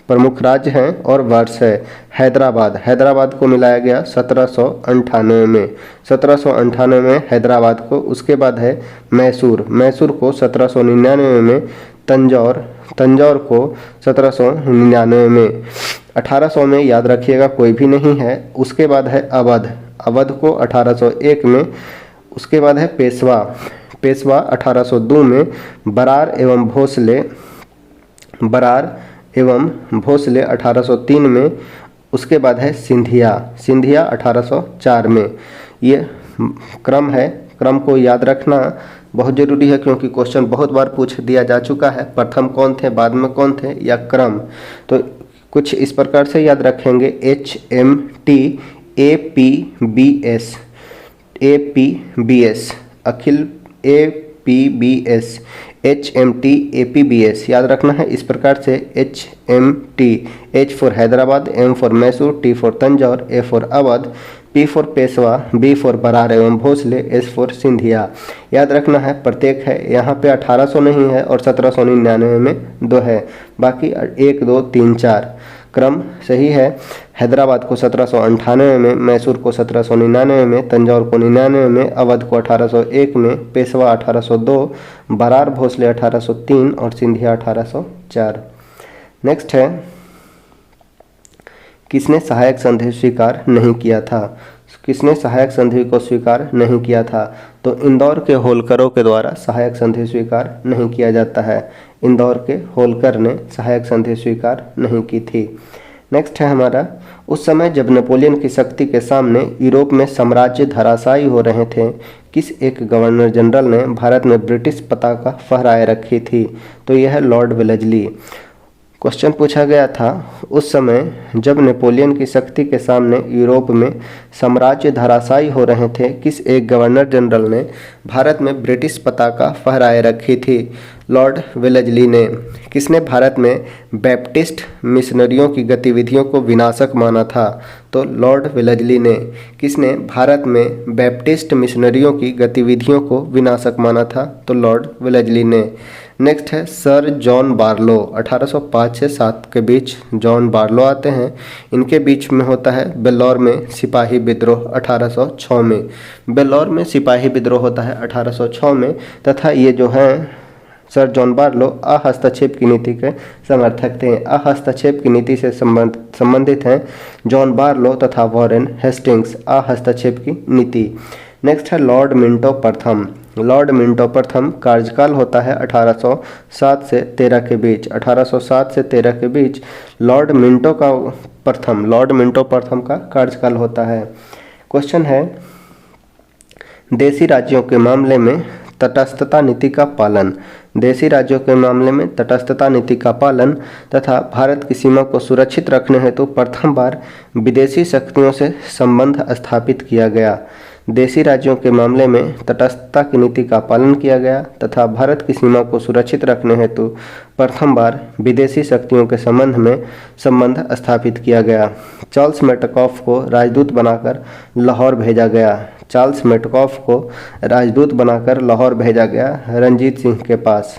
प्रमुख राज्य हैं और वर्ष है हैदराबाद को मिलाया गया 1798 में 1798 में हैदराबाद को। उसके बाद है मैसूर को 1799 में, तंजौर को 1799 में। 1800 में याद रखिएगा कोई भी नहीं है। उसके बाद है अवध, अवध को 1801 में। उसके बाद है पेशवा, पेशवा 1802 में। बरार एवं भोसले, बरार एवं भोसले 1803 में। उसके बाद है सिंधिया, सिंधिया 1804 में। ये क्रम है, क्रम को याद रखना बहुत ज़रूरी है क्योंकि क्वेश्चन बहुत बार पूछ दिया जा चुका है। प्रथम कौन थे, बाद में कौन थे, या क्रम। तो कुछ इस प्रकार से याद रखेंगे, HMT APBS, APBS, अखिल APBS, HMT APBS याद रखना है इस प्रकार से। HMT, H for Hyderabad, M for Mysore, T for Tanjore, A for Awadh, P for Peshwa, B for Berar एवं भोसले, S फॉर सिंधिया याद रखना है। प्रत्येक है, यहाँ पे 1800 नहीं है और 1799 में 2 है, बाकी 1 2 3 4 क्रम सही है। हैदराबाद को 1798 में, मैसूर को 1799 में, तंजौर को 99 में, अवध को 1801 में, पेशवा 1802, बरार भोसले 1803 और सिंधिया 1804। नेक्स्ट है, किसने सहायक संधि स्वीकार नहीं किया था? किसने सहायक संधि को स्वीकार नहीं किया था? तो इंदौर के होलकरों के द्वारा सहायक संधि स्वीकार नहीं किया जाता है। इंदौर के होलकर ने सहायक संधि स्वीकार नहीं की थी। नेक्स्ट है हमारा, उस समय जब नेपोलियन की शक्ति के सामने यूरोप में साम्राज्य धराशायी हो रहे थे, किस एक गवर्नर जनरल ने भारत में ब्रिटिश पताका फहराए रखी थी? तो यह है लॉर्ड वेलेस्ली। क्वेश्चन पूछा गया था, उस समय जब नेपोलियन की शक्ति के सामने यूरोप में साम्राज्य धराशायी हो रहे थे, किस एक गवर्नर जनरल ने भारत में ब्रिटिश पताका फहराए रखी थी? लॉर्ड वेलेस्ली ने। किसने भारत में बैप्टिस्ट मिशनरियों की गतिविधियों को विनाशक माना था? तो लॉर्ड वेलेस्ली ने। किसने भारत में बैप्टिस्ट मिशनरियों की गतिविधियों को विनाशक माना था? तो लॉर्ड वेलेस्ली ने। नेक्स्ट है सर जॉन बार्लो, 1805 से 7 के बीच जॉन बार्लो आते हैं। इनके बीच में होता है बेल्लौर में सिपाही विद्रोह 1806 में। बेल्लौर में सिपाही विद्रोह होता है 1806 में, तथा ये जो हैं सर जॉन बार्लो अहस्तक्षेप की नीति के समर्थक थे। अहस्तक्षेप की नीति से संबंधित हैं जॉन बार्लो तथा वॉरेन हेस्टिंग्स। अहस्तक्षेप की नीति। नेक्स्ट है लॉर्ड मिंटो प्रथम। लॉर्ड मिंटो प्रथम कार्यकाल होता है 1807 से 13 के बीच। 1807 से 13 के बीच लॉर्ड मिंटो प्रथम का कार्यकाल होता है। क्वेश्चन है, देशी राज्यों के मामले में तटस्थता नीति का पालन। देशी राज्यों के मामले में तटस्थता नीति का पालन तथा भारत की सीमा को सुरक्षित रखने हेतु प्रथम बार विदेशी शक्तियों से संबंध स्थापित किया गया। देशी राज्यों के मामले में तटस्थता की नीति का पालन किया गया तथा भारत की सीमा को सुरक्षित रखने हेतु प्रथम बार विदेशी शक्तियों के संबंध स्थापित किया गया। चार्ल्स मेटकॉफ को राजदूत बनाकर लाहौर भेजा गया। चार्ल्स मेटकॉफ को राजदूत बनाकर लाहौर भेजा गया रंजीत सिंह के पास।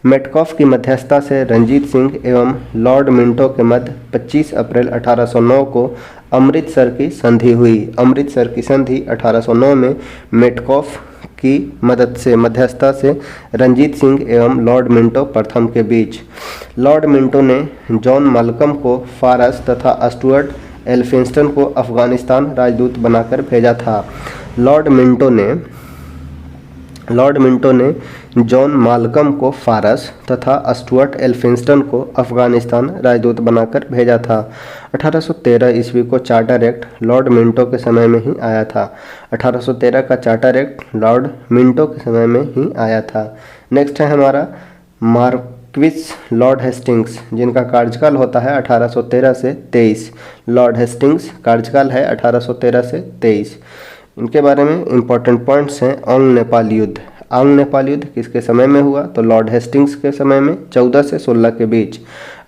मेटकॉफ की मध्यस्थता से रंजीत सिंह एवं लॉर्ड मिंटो के मध्य 25 अप्रैल 1809 को अमृतसर की संधि हुई। अमृतसर की संधि 1809 में मेटकॉफ की मध्यस्थता से रंजीत सिंह एवं लॉर्ड मिंटो प्रथम के बीच। लॉर्ड मिंटो ने जॉन माल्कम को फारस तथा स्टुअर्ट एल्फिंस्टन को अफगानिस्तान राजदूत बनाकर भेजा था। लॉर्ड मिंटो ने जॉन माल्कम को फारस तथा स्टुअर्ट एल्फिंस्टन को अफगानिस्तान राजदूत बनाकर भेजा था। 1813 ईस्वी को चार्टर एक्ट लॉर्ड मिंटो के समय में ही आया था। 1813 का चार्टर एक्ट लॉर्ड मिंटो के समय में ही आया था। नेक्स्ट है हमारा मार्क्विस लॉर्ड हेस्टिंग्स, जिनका कार्यकाल होता है 1813 से 23। लॉर्ड हेस्टिंग्स कार्यकाल है 1813 से 23। इनके बारे में इंपॉर्टेंट पॉइंट्स हैं। आंग्ल नेपाल युद्ध। आंग्ल नेपाल युद्ध किसके समय में हुआ? तो लॉर्ड हेस्टिंग्स के समय में 14 से 16 के बीच।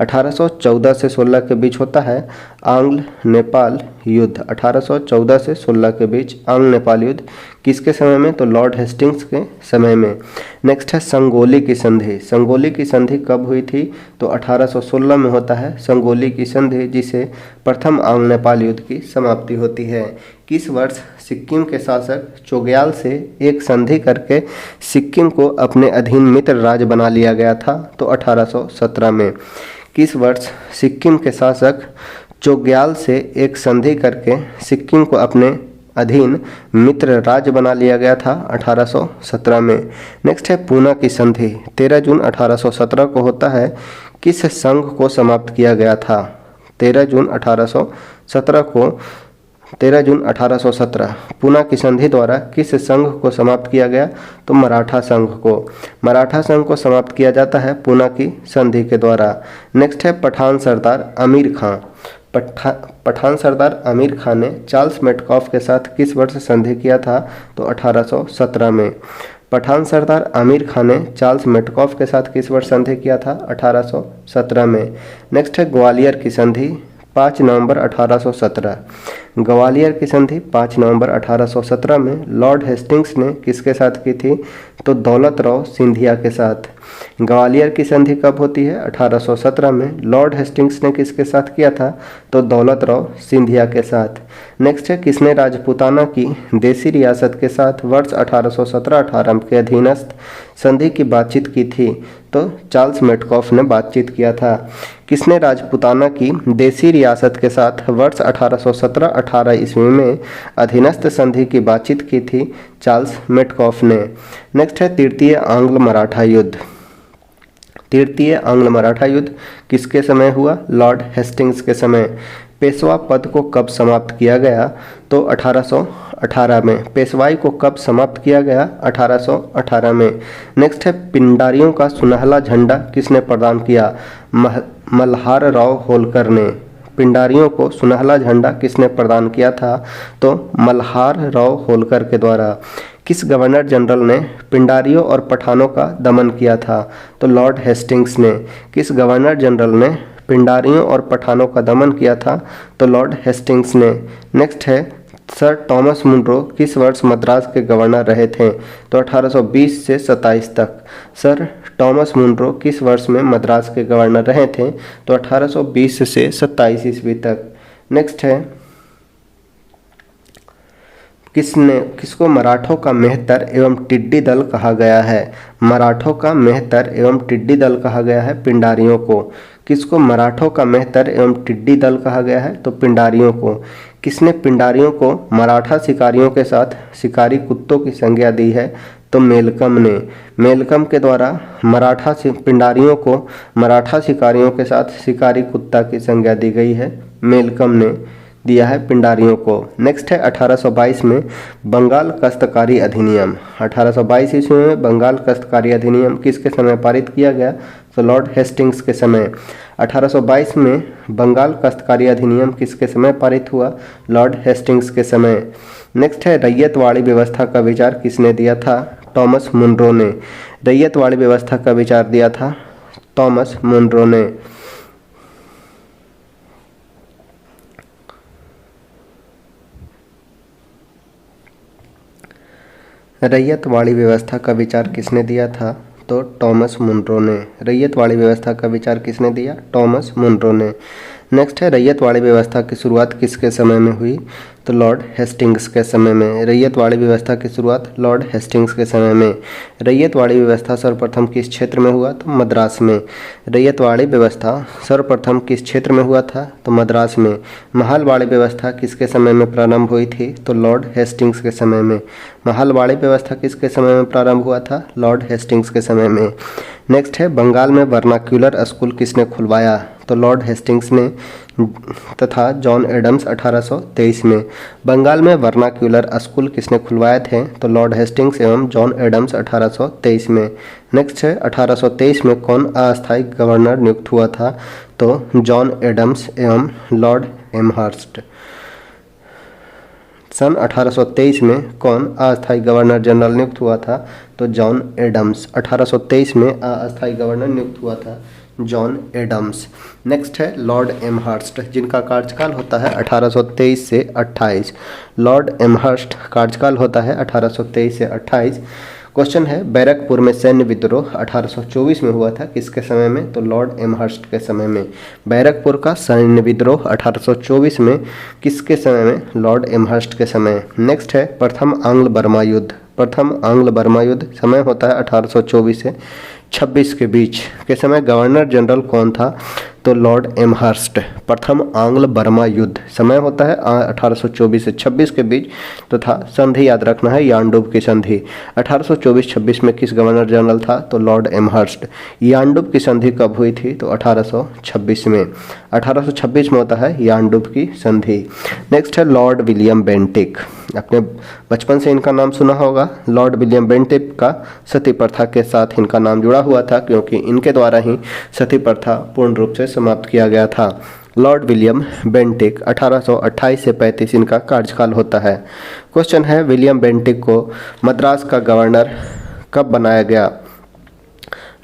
1814 से 16 के बीच होता है आंग्ल नेपाल युद्ध। 1814 से 16 के बीच आंग्ल नेपाल युद्ध किसके समय में? तो लॉर्ड हेस्टिंग्स के समय में। नेक्स्ट है संगोली की संधि। संगोली की संधि कब हुई थी? तो 1816 में होता है संगोली की संधि, जिसे प्रथम आंग्ल नेपाल युद्ध की समाप्ति होती है। किस वर्ष सिक्किम के शासक चोग्याल से एक संधि करके सिक्किम को अपने अधीन मित्र राज्य बना लिया गया था? तो 1817 में। किस वर्ष सिक्किम के शासक चोग्याल से एक संधि करके सिक्किम को अपने अधीन मित्र राज्य बना लिया गया था 1817 में। नेक्स्ट है पूना की संधि 13 जून 1817 को होता है, किस संघ को समाप्त किया गया था? 13 जून 1817 पूना की संधि द्वारा किस संघ को समाप्त किया गया? तो मराठा संघ को। मराठा संघ को समाप्त किया जाता है पूना की संधि के द्वारा। नेक्स्ट है पठान सरदार आमिर खां। पठान सरदार आमिर खान ने चार्ल्स मेटकॉफ के साथ किस वर्ष संधि किया था? तो 1817 में। पठान सरदार आमिर खान ने चार्ल्स मेटकॉफ के साथ किस वर्ष संधि किया था? 1817 में। नेक्स्ट है ग्वालियर की संधि 5 नवंबर 1817। ग्वालियर की संधि 5 नवंबर 1817 में लॉर्ड हेस्टिंग्स ने किसके साथ की थी? तो दौलत राव सिंधिया के साथ। ग्वालियर की संधि कब होती है? 1817 में। लॉर्ड हेस्टिंग्स ने किसके साथ किया था? तो दौलत राव सिंधिया के साथ। नेक्स्ट है किसने राजपूताना की देसी रियासत के साथ वर्ष 1817-18 के अधीनस्थ संधि की बातचीत की थी? तो चार्ल्स मेटकॉफ ने बातचीत किया था। किसने राजपूताना की देसी रियासत के साथ वर्ष 1817-18 ईस्वी में अधीनस्थ संधि की बातचीत की थी? चार्ल्स मेटकॉफ ने। नेक्स्ट है तृतीय आंग्ल मराठा युद्ध। तृतीय आंग्ल मराठा युद्ध किसके समय हुआ? लॉर्ड हेस्टिंग्स के समय। पेशवा पद को कब समाप्त किया गया? तो 1818 में। पेशवाई को कब समाप्त किया गया? 1818 में। नेक्स्ट है पिंडारियों का सुनहला झंडा किसने प्रदान किया? मल्हार राव होलकर ने। पिंडारियों को सुनहला झंडा किसने प्रदान किया था? तो मल्हार राव होलकर के द्वारा। किस गवर्नर जनरल ने पिंडारियों और पठानों का दमन किया था? तो लॉर्ड हेस्टिंग्स ने। किस गवर्नर जनरल ने पिंडारियों और पठानों का दमन किया था? तो लॉर्ड हेस्टिंग्स ने। नेक्स्ट है सर थॉमस मुनरो किस वर्ष मद्रास के गवर्नर रहे थे? तो 1820 से 27 तक। सर थॉमस मुनरो किस वर्ष में मद्रास के गवर्नर रहे थे? तो 1820 से 27 ईस्वी तक। नेक्स्ट है किसको मराठों का मेहतर एवं टिड्डी दल कहा गया है? मराठों का मेहतर एवं टिड्डी दल कहा गया है पिंडारियों को। किसको मराठों का मेहतर एवं टिड्डी दल कहा गया है? तो पिंडारियों को। किसने पिंडारियों को मराठा शिकारियों के साथ शिकारी कुत्तों की संज्ञा दी है? तो मेलकम ने। मेलकम के द्वारा पिंडारियों को मराठा शिकारियों के साथ शिकारी कुत्ता की संज्ञा दी गई है। मेलकम ने दिया है पिंडारियों को। नेक्स्ट है 1822 में बंगाल कस्तकारी अधिनियम। 1822 ईस्वी में बंगाल कस्तकारी अधिनियम किसके समय पारित किया गया? तो लॉर्ड हेस्टिंग्स के समय। 1822 में बंगाल कस्तकारी अधिनियम किसके समय पारित हुआ? लॉर्ड हेस्टिंग्स के समय। नेक्स्ट है रैयतवाड़ी व्यवस्था का विचार किसने दिया था? थॉमस मुनरो ने। रैयतवाड़ी व्यवस्था का विचार दिया था थॉमस मुनरो ने। रैयतवाड़ी व्यवस्था का विचार किसने दिया था? तो थॉमस मुनरो ने। रैयतवाड़ी व्यवस्था का विचार किसने दिया? थॉमस मुनरो ने। नेक्स्ट है रैयतवाड़ी व्यवस्था की शुरुआत किसके समय में हुई? तो लॉर्ड हेस्टिंग्स के समय में। रैयतवाड़ी व्यवस्था की शुरुआत लॉर्ड हेस्टिंग्स के समय में। रैयतवाड़ी व्यवस्था सर्वप्रथम किस क्षेत्र में हुआ? तो मद्रास में। रैयतवाड़ी व्यवस्था सर्वप्रथम किस क्षेत्र में हुआ था? तो मद्रास में। महलवाड़ी व्यवस्था किसके समय में प्रारंभ हुई थी? तो लॉर्ड हेस्टिंग्स के समय में। महलवाड़ी व्यवस्था किसके समय में प्रारंभ हुआ था? लॉर्ड हेस्टिंग्स के समय में। नेक्स्ट है बंगाल में वर्नाक्यूलर स्कूल किसने खुलवाया? तो लॉर्ड हेस्टिंग्स ने तथा जॉन एडम्स 1823 में। बंगाल में वर्नाक्यूलर स्कूल किसने खुलवाए थे? तो लॉर्ड हेस्टिंग्स एवं जॉन एडम्स 1823 में। नेक्स्ट है 1823 में कौन अस्थायी गवर्नर नियुक्त हुआ था? तो जॉन एडम्स एवं लॉर्ड एमहर्स्ट। सन 1823 में कौन अस्थायी गवर्नर जनरल नियुक्त हुआ था? तो जॉन एडम्स। 1823 में अस्थायी गवर्नर नियुक्त हुआ था जॉन एडम्स। नेक्स्ट है लॉर्ड एमहर्स्ट, जिनका कार्यकाल होता है 1823 से 28। लॉर्ड एमहर्स्ट कार्यकाल होता है 1823 से 28। क्वेश्चन है बैरकपुर में सैन्य विद्रोह 1824 में हुआ था, किसके समय में? तो लॉर्ड एमहर्स्ट के समय में। बैरकपुर का सैन्य विद्रोह 1824 में किसके समय में? लॉर्ड एमहर्स्ट के समय। नेक्स्ट है प्रथम आंग्ल बर्मा युद्ध। प्रथम आंग्ल बर्मा युद्ध समय होता है 1824 से 26 के बीच के समय। गवर्नर जनरल कौन था? तो लॉर्ड एमहर्स्ट। प्रथम आंग्ल बर्मा युद्ध, समय होता है 1824 से 26 के बीच, तथा संधि याद रखना है यानडूब की संधि। 1824-26 में किस गवर्नर जनरल था? तो लॉर्ड एमहर्स्ट। यानडूब की संधि कब हुई थी? तो 1826 में। 1826 में होता है यानडूब की संधि। नेक्स्ट है लॉर्ड विलियम बेंटिक। अपने बचपन से इनका नाम सुना होगा। लॉर्ड विलियम बेंटिक का सती प्रथा के साथ इनका नाम जुड़ा हुआ था, क्योंकि इनके द्वारा ही सती प्रथा पूर्ण रूप से समाप्त किया गया था। लॉर्ड विलियम बेंटिक 1828 से 35 इनका कार्यकाल होता है। क्वेश्चन है, विलियम बेंटिक को मद्रास का गवर्नर कब बनाया गया?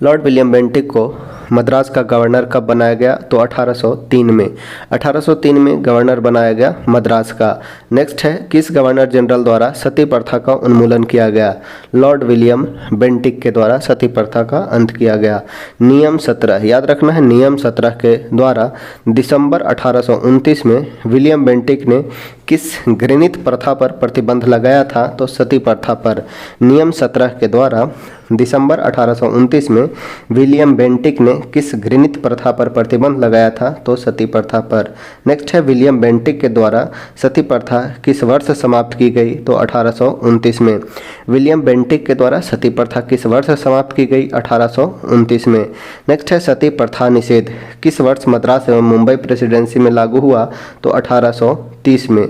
लॉर्ड विलियम बेंटिक को मद्रास का गवर्नर कब बनाया गया? तो 1803 में। 1803 में गवर्नर बनाया गया मद्रास का। नेक्स्ट है, किस गवर्नर जनरल द्वारा सती प्रथा का उन्मूलन किया गया? लॉर्ड विलियम बेंटिक के द्वारा सती प्रथा का अंत किया गया। नियम 17 याद रखना है, नियम 17 के द्वारा दिसंबर 1829 में विलियम बेंटिक ने किस घृणित प्रथा पर प्रतिबंध लगाया था? तो सती प्रथा पर। नियम 17 के द्वारा दिसंबर 1829 में विलियम बेंटिक ने किस घृणित प्रथा पर प्रतिबंध लगाया था? तो सती प्रथा पर। नेक्स्ट है, विलियम बेंटिक के द्वारा सती प्रथा किस वर्ष समाप्त की गई? तो 1829 में। विलियम बेंटिक के द्वारा सती प्रथा किस वर्ष समाप्त की गई? 1829 में। नेक्स्ट है, सती प्रथा निषेध किस वर्ष मद्रास एवं मुंबई प्रेसिडेंसी में लागू हुआ? तो 1830 में।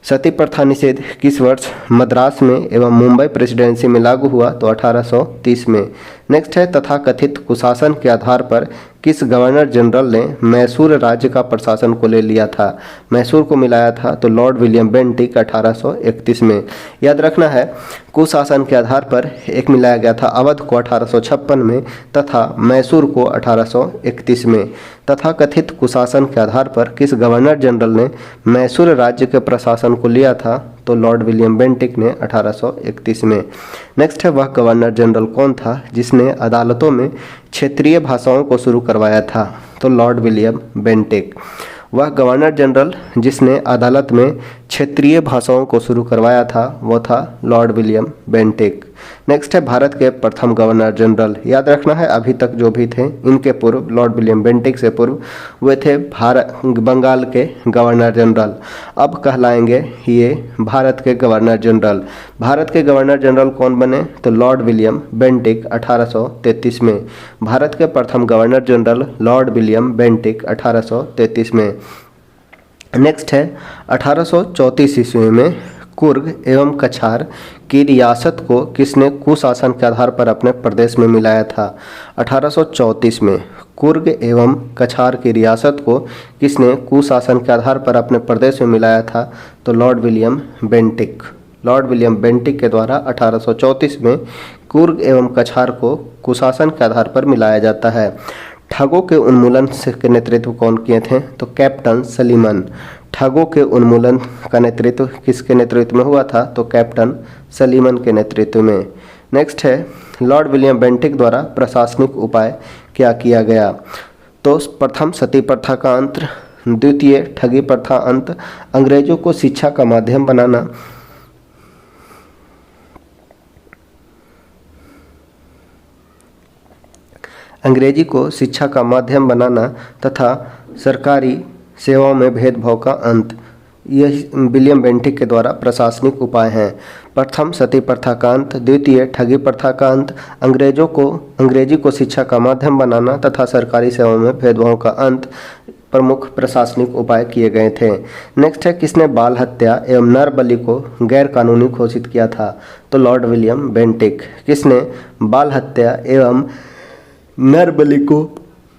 सती प्रथा निषेध किस वर्ष मद्रास में एवं मुंबई प्रेसिडेंसी में लागू हुआ? तो 1830 में। नेक्स्ट है, तथाकथित कुशासन के आधार पर किस गवर्नर जनरल ने मैसूर राज्य का प्रशासन को ले लिया था? मैसूर को मिलाया था? तो लॉर्ड विलियम बेंटिक 1831 में। याद रखना है, कुशासन के आधार पर एक मिलाया गया था अवध को 1856 में तथा मैसूर को 1831 में। तथाकथित कुशासन के आधार पर किस गवर्नर जनरल ने मैसूर राज्य के प्रशासन को लिया था? तो लॉर्ड विलियम बेंटिक ने 1831 में। नेक्स्ट है, वह गवर्नर जनरल कौन था जिसने अदालतों में क्षेत्रीय भाषाओं को शुरू करवाया था? तो लॉर्ड विलियम बेंटिक। वह गवर्नर जनरल जिसने अदालत में क्षेत्रीय भाषाओं को शुरू करवाया था वो था लॉर्ड विलियम बेंटिक। नेक्स्ट है, भारत के प्रथम गवर्नर जनरल। याद रखना है, अभी तक जो भी थे इनके पूर्व, लॉर्ड विलियम बेंटिक से पूर्व वे थे बंगाल के गवर्नर जनरल। अब कहलाएंगे ये भारत के गवर्नर जनरल। भारत के गवर्नर जनरल कौन बने? तो लॉर्ड विलियम बेंटिक 1833 में। भारत के प्रथम governor general Lord William Bentinck 1833 में। नेक्स्ट है, 1834 ईस्वी में कुर्ग एवं कछार की रियासत को किसने कुशासन के आधार पर अपने प्रदेश में मिलाया था? 1834 में कुर्ग एवं कछार की रियासत को किसने कुशासन के आधार पर अपने प्रदेश में मिलाया था? तो Lord William Bentinck. Lord William Bentinck के द्वारा 1834 में कुर्ग एवं कछार को कुशासन के आधार पर मिलाया जाता है। ठगों के उन्मूलन के नेतृत्व कौन किए थे? तो कैप्टन सलीमन। ठगों के उन्मूलन का नेतृत्व किसके नेतृत्व में हुआ था? तो कैप्टन सलीमन के नेतृत्व में। नेक्स्ट है, लॉर्ड विलियम बेंटिक द्वारा प्रशासनिक उपाय क्या किया गया? तो प्रथम सती प्रथा का अंत, द्वितीय ठगी प्रथा अंत, अंग्रेजों को शिक्षा का माध्यम बनाना, अंग्रेजी को शिक्षा का माध्यम बनाना तथा सरकारी सेवाओं में भेदभाव का अंत, यह विलियम बेंटिक के द्वारा प्रशासनिक उपाय हैं। प्रथम सती प्रथा का अंत, द्वितीय ठगी प्रथा का अंत, अंग्रेजी को शिक्षा का माध्यम बनाना तथा सरकारी सेवाओं में भेदभाव का अंत प्रमुख प्रशासनिक उपाय किए गए थे। नेक्स्ट है, किसने बाल हत्या एवं नर बलि को गैर कानूनी घोषित किया था? तो लॉर्ड विलियम बेंटिक। किसने बाल हत्या एवं नर बलि को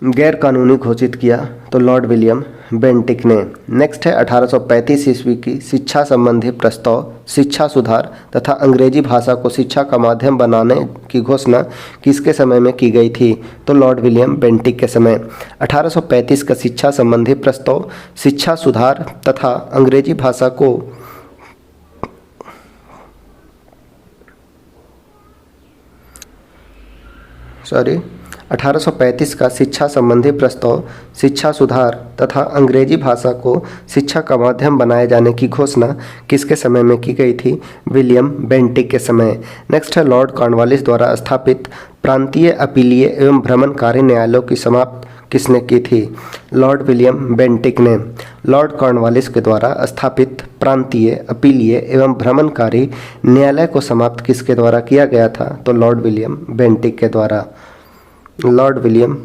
गैर कानूनी घोषित किया? तो लॉर्ड विलियम बेंटिक ने। नेक्स्ट है, 1835 ईस्वी की शिक्षा संबंधी प्रस्ताव, शिक्षा सुधार तथा अंग्रेजी भाषा को शिक्षा का माध्यम बनाने की घोषणा किसके समय में की गई थी? तो लॉर्ड विलियम बेंटिक के समय। 1835 का शिक्षा संबंधी प्रस्ताव, शिक्षा सुधार तथा अंग्रेजी भाषा को 1835 का शिक्षा संबंधी प्रस्ताव, शिक्षा सुधार तथा अंग्रेजी भाषा को शिक्षा का माध्यम बनाए जाने की घोषणा किसके समय में की गई थी? विलियम बेंटिक के समय। नेक्स्ट है, लॉर्ड कॉर्नवालिस द्वारा स्थापित प्रांतीय अपीलीय एवं भ्रमणकारी न्यायालयों की किसने की थी? लॉर्ड विलियम बेंटिक ने। लॉर्ड कॉर्नवालिस के द्वारा स्थापित प्रांतीय, अपीलीय एवं भ्रमणकारी न्यायालय को समाप्त किसके द्वारा किया गया था? तो लॉर्ड विलियम बेंटिक के द्वारा। Lord William